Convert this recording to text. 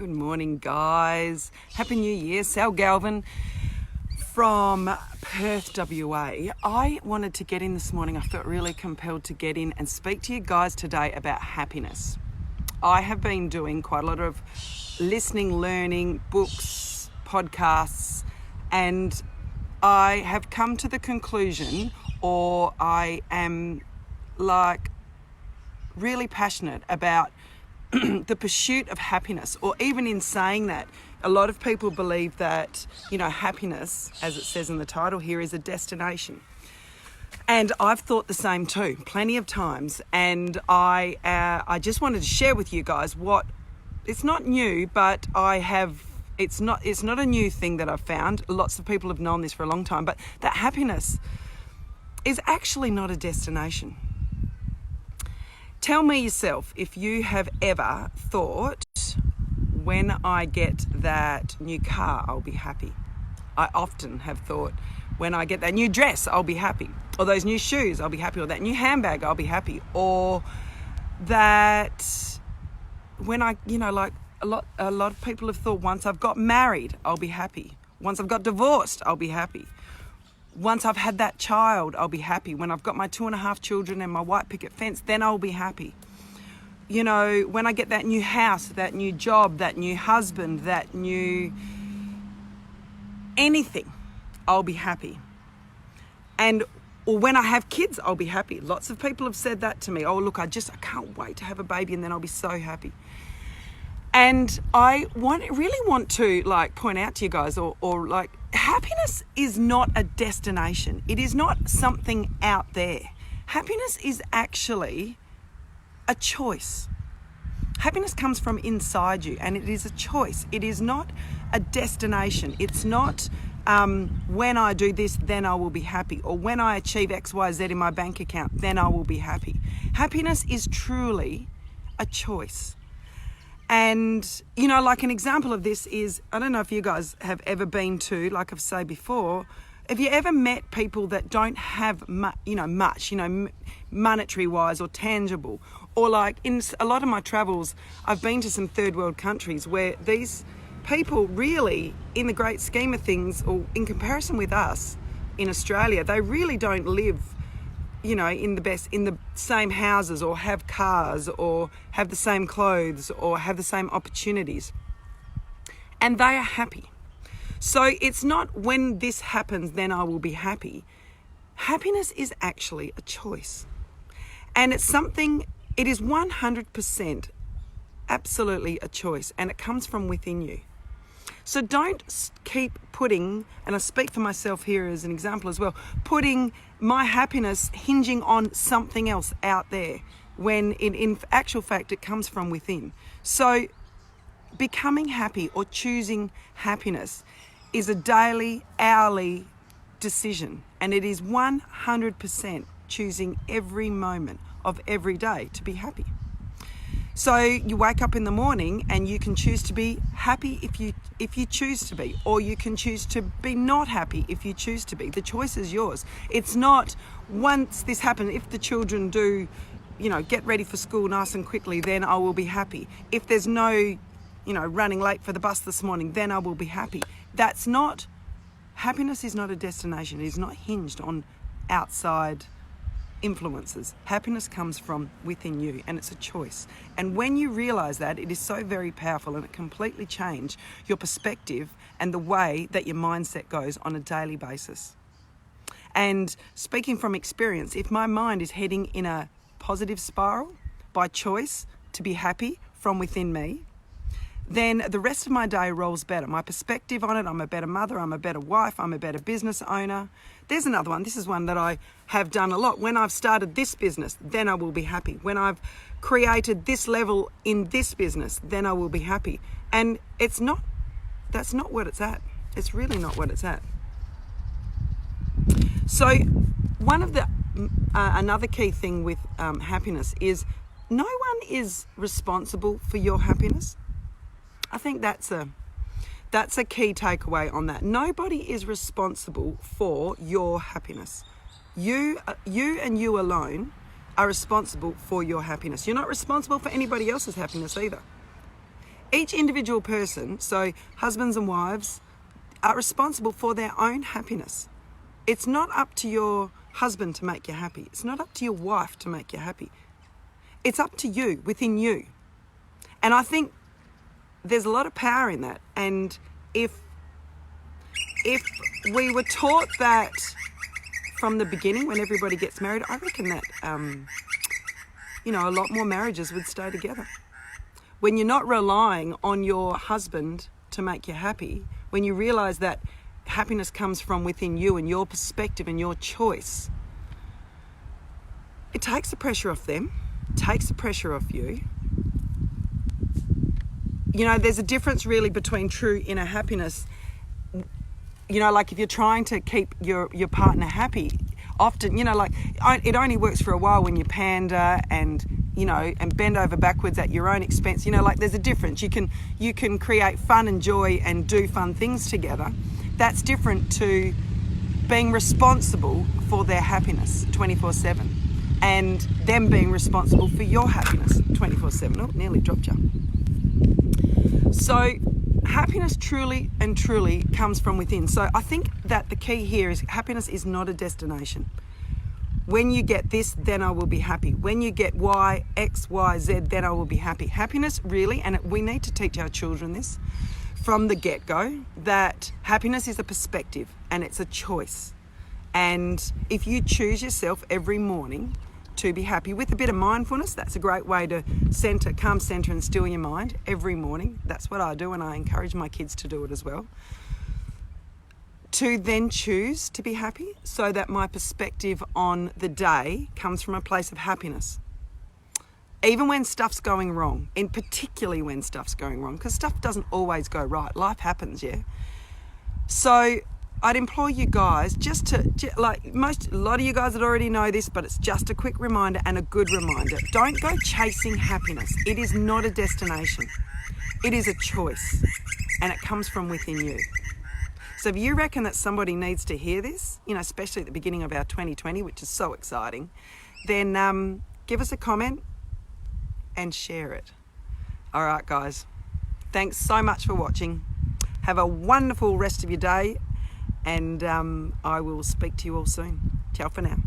Good morning, guys. Happy New Year. Sal Galvin from Perth, WA. I wanted to get in this morning. I felt really compelled to get in and speak to you guys today about happiness. I have been doing quite a lot of listening, learning, books, podcasts, and I have come to the conclusion, or I am really passionate about the pursuit of happiness, or even in saying that, a lot of people believe that, happiness, as it says in the title here, is a destination. And I've thought the same too, plenty of times. And I just wanted to share with you guys what, it's not new, but it's not a new thing that I've found. Lots of people have known this for a long time, but that happiness is actually not a destination. Tell me yourself if you have ever thought, when I get that new car, I'll be happy. I often have thought, when I get that new dress, I'll be happy. Or those new shoes, I'll be happy. Or that new handbag, I'll be happy. Or that when a lot of people have thought, once I've got married, I'll be happy. Once I've got divorced, I'll be happy. Once I've had that child, I'll be happy. When I've got my 2.5 children and my white picket fence, then I'll be happy. When I get that new house, that new job, that new husband, that new anything, I'll be happy. Or when I have kids, I'll be happy. Lots of people have said that to me. Oh, look, I can't wait to have a baby and then I'll be so happy. And I really want to point out to you guys, happiness is not a destination. It is not something out there. Happiness is actually a choice. Happiness comes from inside you, and it is a choice. It is not a destination. It's not when I do this, then I will be happy, or when I achieve X, Y, Z in my bank account, then I will be happy. Happiness is truly a choice. And, an example of this is, I don't know if you guys have ever been to, like I've said before, have you ever met people that don't have much, monetary wise or tangible? Or in a lot of my travels, I've been to some third world countries where these people really, in the great scheme of things, or in comparison with us in Australia, they really don't live in the same houses, or have cars, or have the same clothes, or have the same opportunities. And they are happy. So it's not when this happens, then I will be happy. Happiness is actually a choice. And it is 100% absolutely a choice, and it comes from within you. So don't keep putting, and I speak for myself here as an example as well, putting my happiness hinging on something else out there, when in actual fact it comes from within. So becoming happy or choosing happiness is a daily, hourly decision, and it is 100% choosing every moment of every day to be happy. So you wake up in the morning and you can choose to be happy if you choose to be, or you can choose to be not happy if you choose to be. The choice is yours. It's not once this happens, if the children do, get ready for school nice and quickly, then I will be happy. If there's no, running late for the bus this morning, then I will be happy. Happiness is not a destination. It is not hinged on outside influences. Happiness comes from within you, and it's a choice. And when you realize that, it is so very powerful, and it completely changes your perspective and the way that your mindset goes on a daily basis. And speaking from experience, if my mind is heading in a positive spiral by choice to be happy from within me, then the rest of my day rolls better. My perspective on it, I'm a better mother, I'm a better wife, I'm a better business owner. There's another one. This is one that I have done a lot. When I've started this business, then I will be happy. When I've created this level in this business, then I will be happy. And that's not what it's at. It's really not what it's at. So one of the, another key thing with happiness is no one is responsible for your happiness. I think that's a key takeaway on that. Nobody is responsible for your happiness. You and you alone are responsible for your happiness. You're not responsible for anybody else's happiness either. Each individual person, so husbands and wives, are responsible for their own happiness. It's not up to your husband to make you happy. It's not up to your wife to make you happy. It's up to you, within you. And I think there's a lot of power in that. And if we were taught that from the beginning when everybody gets married, I reckon that, a lot more marriages would stay together. When you're not relying on your husband to make you happy, when you realise that happiness comes from within you and your perspective and your choice, it takes the pressure off them, takes the pressure off you. There's a difference really between true inner happiness. Like if you're trying to keep your partner happy, often, it only works for a while when you pander and bend over backwards at your own expense. There's a difference. You can create fun and joy and do fun things together. That's different to being responsible for their happiness 24/7 and them being responsible for your happiness 24/7. Oh, nearly dropped you. So happiness truly comes from within. So I think that the key here is happiness is not a destination. When you get this, then I will be happy. When you get Y, X, Y, Z, then I will be happy. Happiness really, and we need to teach our children this from the get-go, that happiness is a perspective and it's a choice. And if you choose yourself every morning to be happy with a bit of mindfulness, that's a great way to calm center and still your mind every morning. That's what I do, and I encourage my kids to do it as well. To then choose to be happy so that my perspective on the day comes from a place of happiness. Even when stuff's going wrong, and particularly when stuff's going wrong, because stuff doesn't always go right. Life happens, yeah? So I'd implore you guys just to, a lot of you guys that already know this, but it's just a quick reminder and a good reminder. Don't go chasing happiness. It is not a destination. It is a choice, and it comes from within you. So if you reckon that somebody needs to hear this, especially at the beginning of our 2020, which is so exciting, then give us a comment and share it. All right, guys. Thanks so much for watching. Have a wonderful rest of your day, and I will speak to you all soon. Ciao for now.